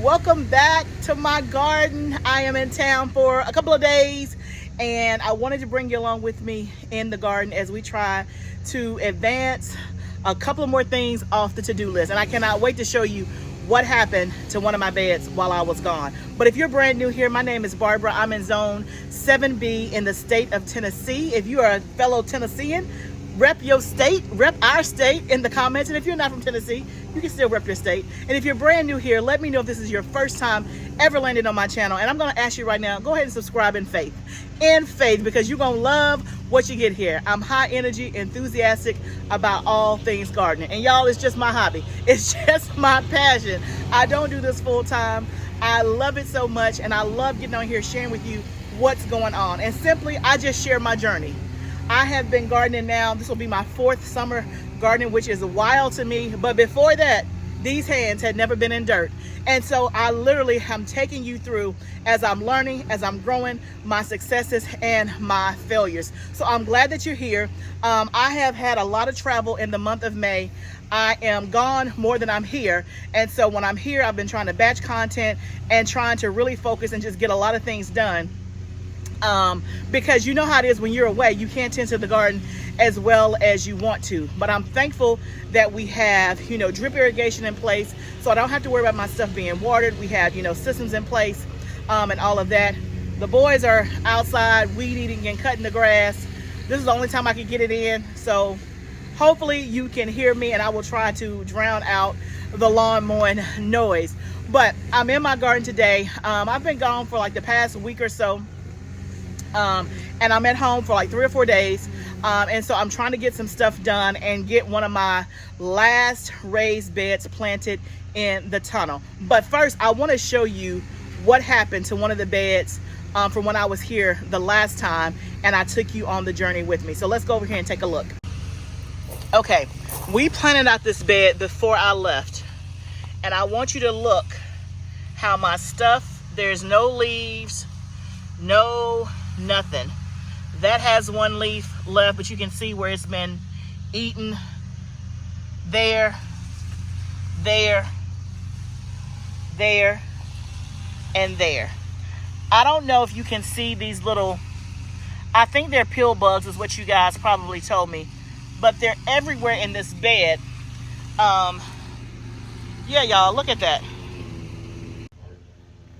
welcome back to my garden. I am in town for a couple of days and I wanted to bring you along with me in the garden as we try to advance a couple of more things off the to-do list. And I cannot wait to show you what happened to one of my beds while I was gone. But if you're brand new here, my name is Barbara. I'm in zone 7B in the state of Tennessee. If you are a fellow Tennessean, rep your state, rep our state in the comments. And if you're not from Tennessee, you can still rep your state. And if you're brand new here, let me know if this is your first time ever landing on my channel. And I'm gonna ask you right now, go ahead and subscribe in faith, because you're gonna love what you get here. I'm high energy, enthusiastic about all things gardening. And y'all, it's just my hobby. It's just my passion. I don't do this full time. I love it so much. And I love getting on here sharing with you what's going on. And simply, I just share my journey. I have been gardening now. This will be my 4th summer gardening, which is wild to me. But before that, these hands had never been in dirt. And so I literally am taking you through as I'm learning, as I'm growing, my successes and my failures. So I'm glad that you're here. I have had a lot of travel in the month of May. I am gone more than I'm here. And so when I'm here, I've been trying to batch content and trying to really focus and just get a lot of things done. Because you know how it is when you're away, you can't tend to the garden as well as you want to. But I'm thankful that we have, drip irrigation in place, so I don't have to worry about my stuff being watered. We have, systems in place and all of that. The boys are outside weed eating and cutting the grass. This is the only time I can get it in, so hopefully you can hear me, and I will try to drown out the lawn mowing noise. But I'm in my garden today. I've been gone for like the past week or so. And I'm at home for like 3 or 4 days. And so I'm trying to get some stuff done and get one of my last raised beds planted in the tunnel. But first, I want to show you what happened to one of the beds from when I was here the last time, and I took you on the journey with me. So let's go over here and take a look. Okay, we planted out this bed before I left, and I want you to look how my stuff, there's no leaves, no nothing. That has one leaf left, but you can see where it's been eaten. There, and there. I don't know if you can see these little, I think they're pill bugs is what you guys probably told me, but they're everywhere in this bed. Yeah, y'all, look at that.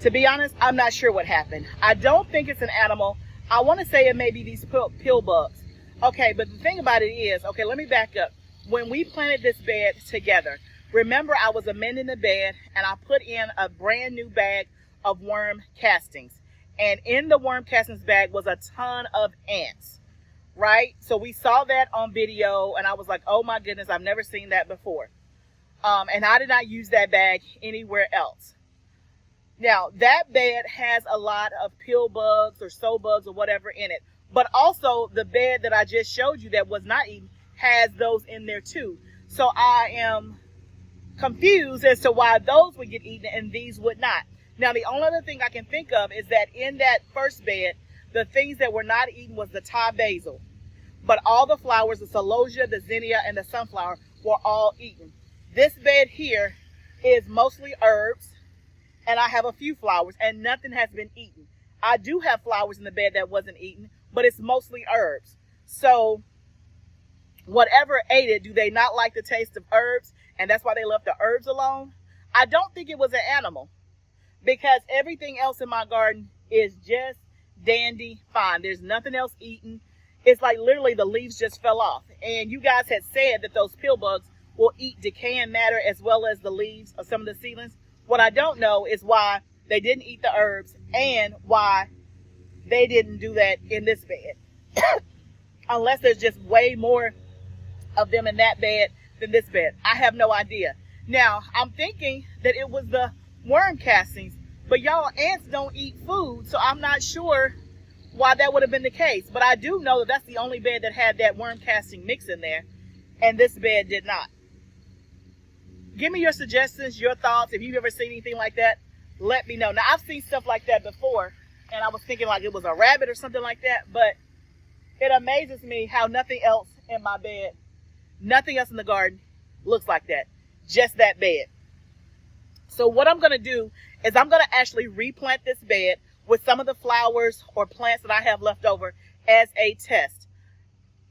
To be honest, I'm not sure what happened. I don't think it's an animal. I want to say it may be these pill bugs. Okay, but the thing about it is, okay, let me back up. When we planted this bed together, remember I was amending the bed and I put in a brand new bag of worm castings. And in the worm castings bag was a ton of ants, right? So we saw that on video and I was like, oh my goodness, I've never seen that before. And I did not use that bag anywhere else. Now, that bed has a lot of pill bugs or sow bugs or whatever in it. But also, the bed that I just showed you that was not eaten has those in there too. So I am confused as to why those would get eaten and these would not. Now, the only other thing I can think of is that in that first bed, the things that were not eaten was the Thai basil. But all the flowers, the celosia, the zinnia, and the sunflower were all eaten. This bed here is mostly herbs. And I have a few flowers, and nothing has been eaten. I do have flowers in the bed that wasn't eaten, but it's mostly herbs. So whatever ate it, do they not like the taste of herbs? And that's why they left the herbs alone? I don't think it was an animal, because everything else in my garden is just dandy fine. There's nothing else eaten. It's like literally the leaves just fell off. And you guys had said that those pill bugs will eat decaying matter as well as the leaves of some of the seedlings. What I don't know is why they didn't eat the herbs and why they didn't do that in this bed. Unless there's just way more of them in that bed than this bed. I have no idea. Now, I'm thinking that it was the worm castings, but y'all, ants don't eat food, so I'm not sure why that would have been the case. But I do know that that's the only bed that had that worm casting mix in there, and this bed did not. Give me your suggestions, your thoughts. If you've ever seen anything like that, let me know. Now, I've seen stuff like that before, and I was thinking like it was a rabbit or something like that, but it amazes me how nothing else in my bed, nothing else in the garden looks like that. Just that bed. So what I'm going to do is I'm going to actually replant this bed with some of the flowers or plants that I have left over as a test.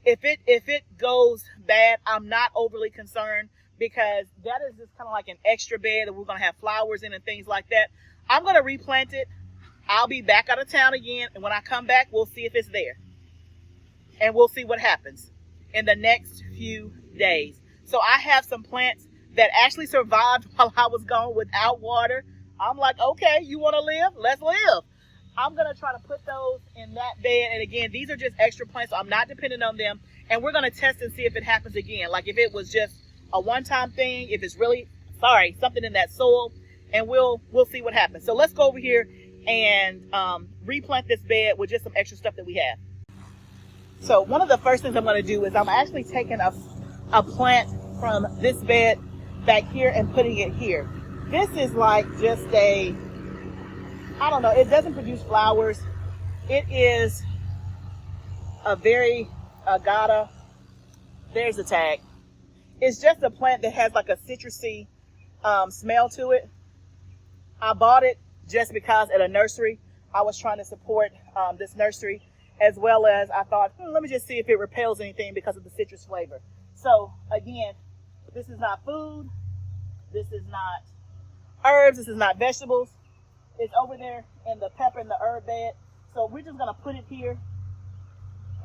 If it goes bad, I'm not overly concerned, because that is just kind of like an extra bed that we're going to have flowers in and things like that. I'm going to replant it. I'll be back out of town again, and when I come back, we'll see if it's there. And we'll see what happens in the next few days. So I have some plants that actually survived while I was gone without water. I'm like, okay, you want to live? Let's live. I'm going to try to put those in that bed. And again, these are just extra plants, so I'm not dependent on them. And we're going to test and see if it happens again. Like if it was just a one-time thing, if it's really, something in that soil, and we'll see what happens. So let's go over here and replant this bed with just some extra stuff that we have. So one of the first things I'm going to do is I'm actually taking a plant from this bed back here and putting it here. This is like just I don't know, it doesn't produce flowers. It is a very agata. There's the tag. It's just a plant that has like a citrusy smell to it. I bought it just because at a nursery, I was trying to support this nursery, as well as I thought, let me just see if it repels anything because of the citrus flavor. So again, this is not food. This is not herbs. This is not vegetables. It's over there in the pepper and the herb bed. So we're just going to put it here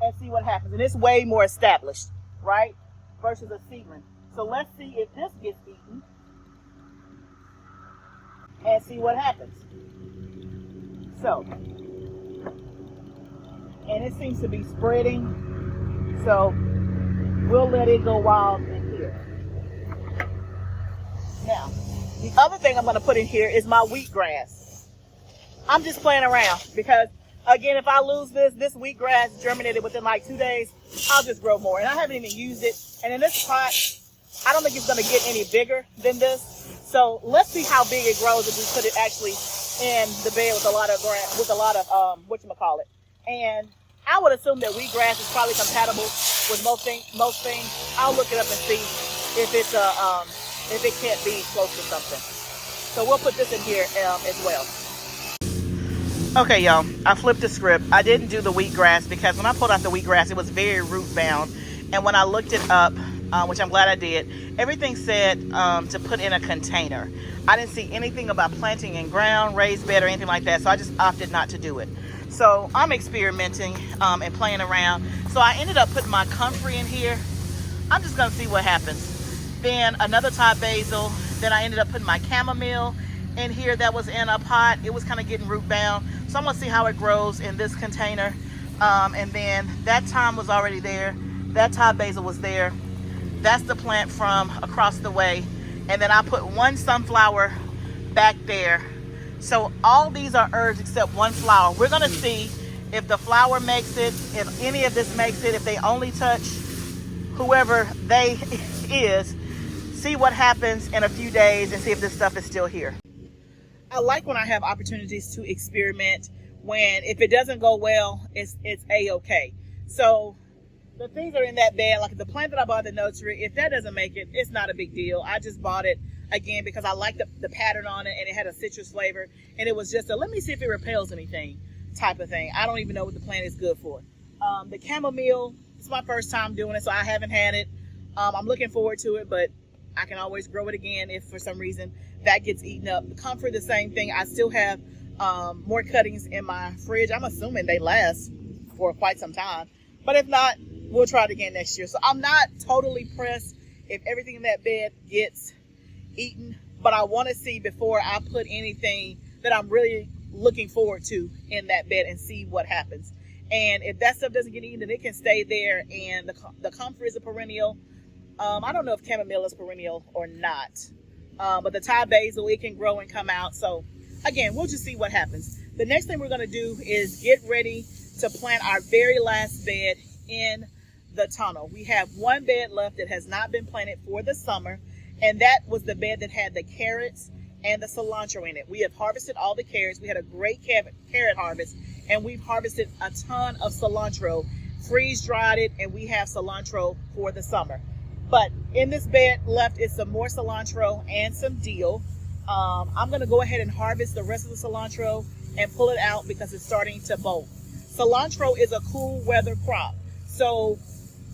and see what happens. And it's way more established, right? Versus a seedling. So let's see if this gets eaten and see what happens. So, and it seems to be spreading. So we'll let it go wild in here. Now, the other thing I'm going to put in here is my wheatgrass. I'm just playing around because, again, if I lose this wheatgrass germinated within like 2 days, I'll just grow more. And I haven't even used it. And in this pot, I don't think it's going to get any bigger than this. So let's see how big it grows if we put it actually in the bed with a lot of whatchamacallit. And I would assume that wheatgrass is probably compatible with most things. I'll look it up and see if it can't be close to something. So we'll put this in here as well. Okay, y'all, I flipped the script. I didn't do the wheatgrass because when I pulled out the wheatgrass, it was very root bound. And when I looked it up, which I'm glad I did, everything said to put in a container. I didn't see anything about planting in ground, raised bed, or anything like that. So I just opted not to do it. So I'm experimenting and playing around. So I ended up putting my comfrey in here. I'm just going to see what happens. Then another Thai basil. Then I ended up putting my chamomile in here that was in a pot. It was kind of getting root bound. So I'm going to see how it grows in this container. And then that thyme was already there. That Thai basil was there. That's the plant from across the way. And then I put one sunflower back there. So all these are herbs except one flower. We're going to see if the flower makes it, if any of this makes it, if they only touch whoever they is. See what happens in a few days and see if this stuff is still here. I like when I have opportunities to experiment. When if it doesn't go well, it's a-okay. So the things that are in that bed, like the plant that I bought at the nursery, if that doesn't make it, it's not a big deal. I just bought it again because I liked the pattern on it, and it had a citrus flavor, and it was just a let me see if it repels anything type of thing. I don't even know what the plant is good for. The chamomile, it's my first time doing it, so I haven't had it. I'm looking forward to it, but I can always grow it again if for some reason that gets eaten up. The comfrey, the same thing. I still have more cuttings in my fridge. I'm assuming they last for quite some time, but if not, we'll try it again next year. So I'm not totally pressed if everything in that bed gets eaten, but I want to see before I put anything that I'm really looking forward to in that bed and see what happens. And if that stuff doesn't get eaten, then it can stay there. And the comfrey is a perennial. I don't know if chamomile is perennial or not, but the Thai basil, it can grow and come out. So again, we'll just see what happens. The next thing we're going to do is get ready to plant our very last bed in the tunnel. We have one bed left that has not been planted for the summer, and that was the bed that had the carrots and the cilantro in it. We have harvested all the carrots. We had a great carrot harvest, and we've harvested a ton of cilantro, freeze dried it, and we have cilantro for the summer. But in this bed left is some more cilantro and some dill. I'm gonna go ahead and harvest the rest of the cilantro and pull it out because it's starting to bolt. Cilantro is a cool weather crop, so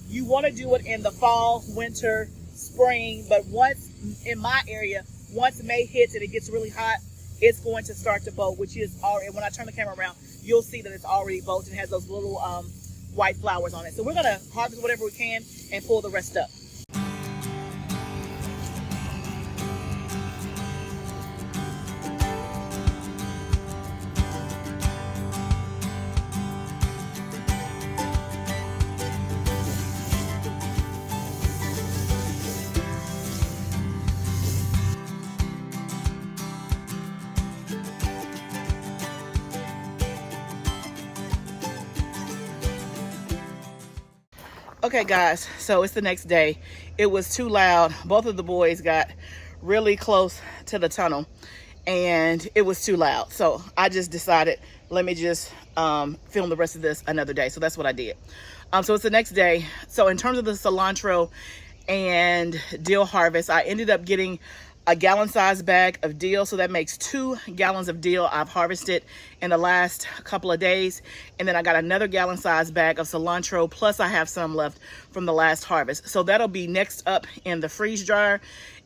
you want to do it in the fall, winter, spring, but once, in my area, once May hits and it gets really hot, it's going to start to bolt, which is already, when I turn the camera around, you'll see that it's already bolted and has those little white flowers on it. So we're gonna harvest whatever we can and pull the rest up. Okay guys, so it's the next day. It was too loud. Both of the boys got really close to the tunnel and it was too loud. So I just decided, let me just film the rest of this another day. So that's what I did. So it's the next day. So in terms of the cilantro and dill harvest, I ended up getting a gallon-sized bag of dill, so that makes 2 gallons of dill I've harvested in the last couple of days. And then I got another gallon-sized bag of cilantro, plus I have some left from the last harvest. So that'll be next up in the freeze dryer.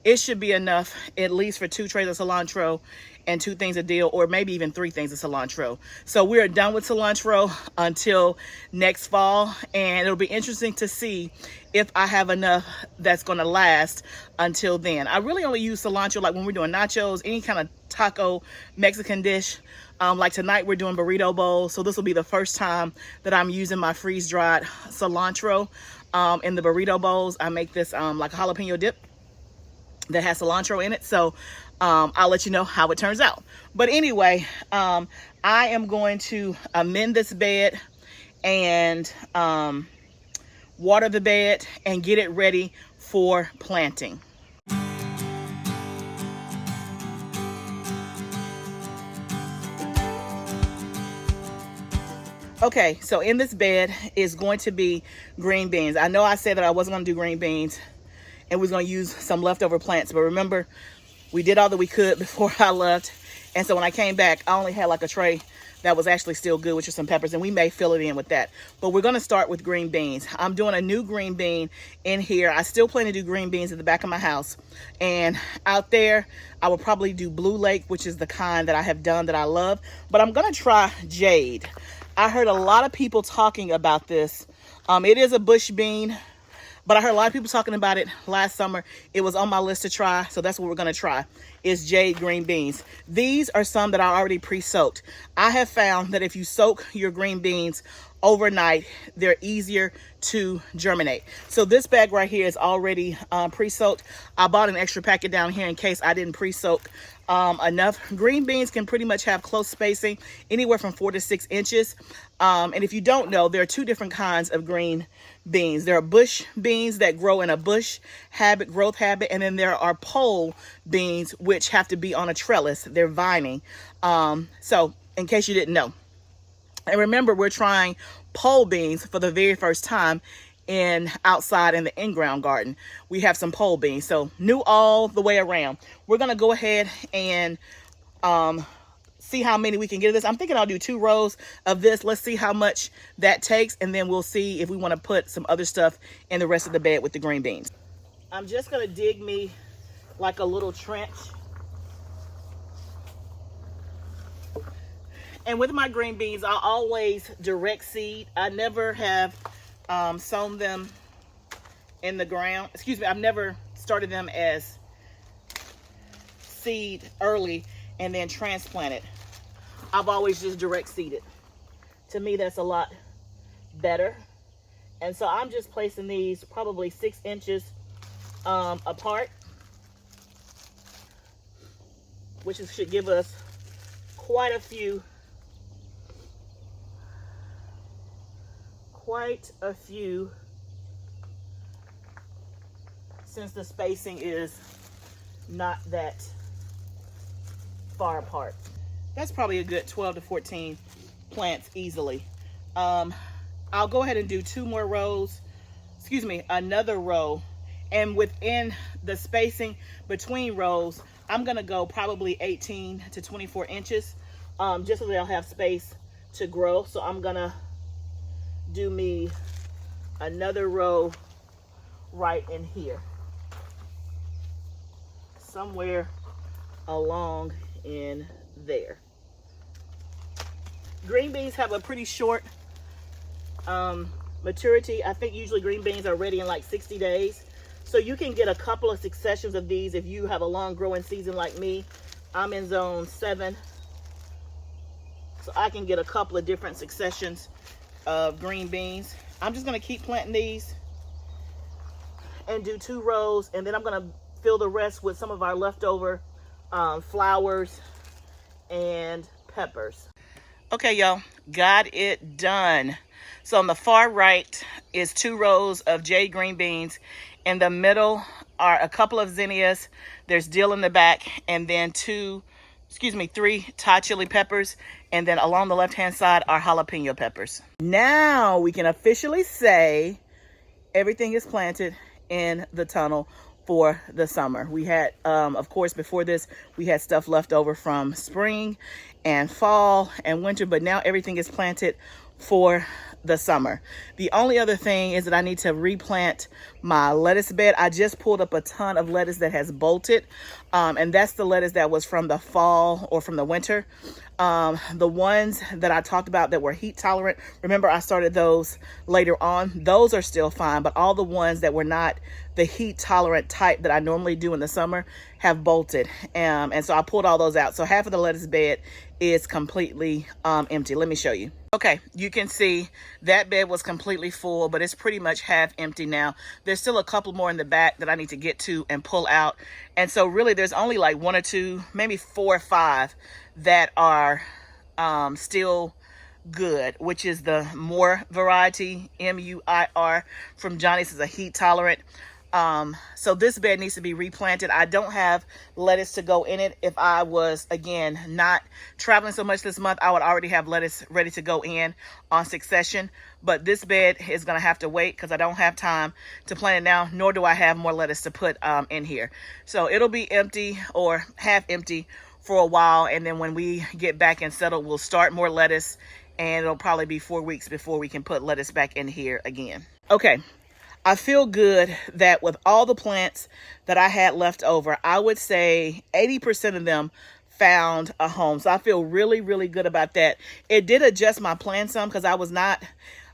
It should be enough at least for 2 trays of cilantro and 2 things of dill, or maybe even 3 things of cilantro. So we're done with cilantro until next fall, and it'll be interesting to see if I have enough that's gonna last until then. I really only use cilantro like when we're doing nachos, any kind of taco Mexican dish. Like tonight we're doing burrito bowls, so this will be the first time that I'm using my freeze-dried cilantro in the burrito bowls. I make this like a jalapeno dip that has cilantro in it, so I'll let you know how it turns out. But anyway, I am going to amend this bed and water the bed and get it ready for planting. Okay, so in this bed is going to be green beans. I know I said that I wasn't going to do green beans and we was going to use some leftover plants, but remember, we did all that we could before I left. And so when I came back, I only had like a tray that was actually still good, which are some peppers, and we may fill it in with that. But we're gonna start with green beans. I'm doing a new green bean in here. I still plan to do green beans at the back of my house. And out there, I will probably do Blue Lake, which is the kind that I have done that I love. But I'm gonna try Jade. I heard a lot of people talking about this. It is a bush bean, but I heard a lot of people talking about it last summer. It was on my list to try, so that's what we're gonna try, is Jade green beans. These are some that I already pre-soaked. I have found that if you soak your green beans overnight, they're easier to germinate. So this bag right here is already pre-soaked. I bought an extra packet down here in case I didn't pre-soak enough. Green beans can pretty much have close spacing, anywhere from 4 to 6 inches. And if you don't know, there are 2 different kinds of green beans. There are bush beans that grow in a bush growth habit, and then there are pole beans which have to be on a trellis. They're vining. So in case you didn't know. And remember, we're trying pole beans for the very first time outside in the in-ground garden. We have some pole beans, so new all the way around. We're gonna go ahead and see how many we can get of this. I'm thinking I'll do 2 rows of this. Let's see how much that takes, and then we'll see if we want to put some other stuff in the rest of the bed with the green beans. I'm just gonna dig me like a little trench. And with my green beans, I always direct seed. I never have sown them in the ground. Excuse me, I've never started them as seed early and then transplanted. I've always just direct seeded. To me, that's a lot better. And so I'm just placing these probably 6 inches apart, which should give us quite a few since the spacing is not that far apart. That's probably a good 12 to 14 plants easily. I'll go ahead and do 2 more rows, another row, and within the spacing between rows, I'm gonna go probably 18 to 24 inches, just so they'll have space to grow. So I'm gonna do me another row right in here, somewhere along in there. Green beans have a pretty short maturity. I think usually green beans are ready in like 60 days. So you can get a couple of successions of these if you have a long growing season like me. I'm in zone 7. So I can get a couple of different successions of green beans. I'm just gonna keep planting these and do 2 rows, and then I'm gonna fill the rest with some of our leftover flowers and peppers. Okay, y'all, got it done. So on the far right is 2 rows of jade green beans. In the middle are a couple of zinnias. There's dill in the back, and then 3 Thai chili peppers. And then along the left-hand side are jalapeno peppers. Now we can officially say everything is planted in the tunnel for the summer. We had, of course, before this, we had stuff left over from spring and fall and winter, but now everything is planted for the summer. The only other thing is that I need to replant my lettuce bed. I just pulled up a ton of lettuce that has bolted, and that's the lettuce that was from the fall or from the winter. The ones that I talked about that were heat tolerant, remember I started those later on, those are still fine, but all the ones that were not the heat tolerant type that I normally do in the summer have bolted, and so I pulled all those out. So half of the lettuce bed is completely empty. Let me show you. Okay, you can see that bed was completely full, but it's pretty much half empty now. There's still a couple more in the back that I need to get to and pull out. And so really there's only like 1 or 2, maybe 4 or 5 that are still good, which is the Moore variety, M-U-I-R, from Johnny's, is a heat tolerant. So this bed needs to be replanted. I don't have lettuce to go in it. If I was, again, not traveling so much this month, I would already have lettuce ready to go in on succession. But this bed is going to have to wait because I don't have time to plant it now, nor do I have more lettuce to put in here. So it'll be empty or half empty for a while. And then when we get back and settle, we'll start more lettuce. And it'll probably be 4 weeks before we can put lettuce back in here again. Okay. I feel good that with all the plants that I had left over, I would say 80% of them found a home. So I feel really, really good about that. It did adjust my plan some because I was not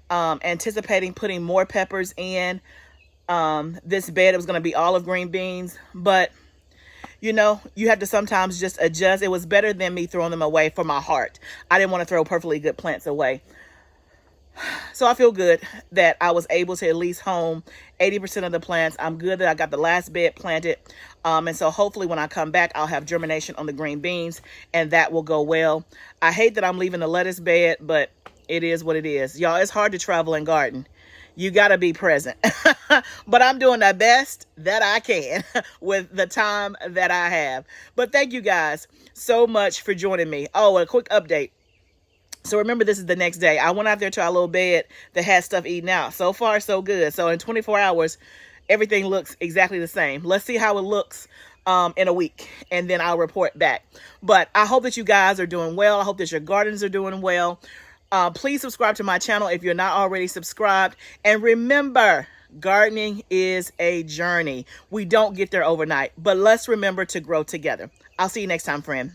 anticipating putting more peppers in this bed. It was going to be olive green beans, but you know, you have to sometimes just adjust. It was better than me throwing them away for my heart. I didn't want to throw perfectly good plants away. So I feel good that I was able to at least home 80% of the plants. I'm good that I got the last bed planted. And so hopefully when I come back, I'll have germination on the green beans and that will go well. I hate that I'm leaving the lettuce bed, but it is what it is. Y'all, it's hard to travel and garden. You got to be present. But I'm doing the best that I can with the time that I have. But thank you guys so much for joining me. Oh, a quick update. So remember, this is the next day. I went out there to our little bed that had stuff eaten out. So far, so good. So in 24 hours, everything looks exactly the same. Let's see how it looks in a week, and then I'll report back. But I hope that you guys are doing well. I hope that your gardens are doing well. Please subscribe to my channel if you're not already subscribed. And remember, gardening is a journey. We don't get there overnight, but let's remember to grow together. I'll see you next time, friend.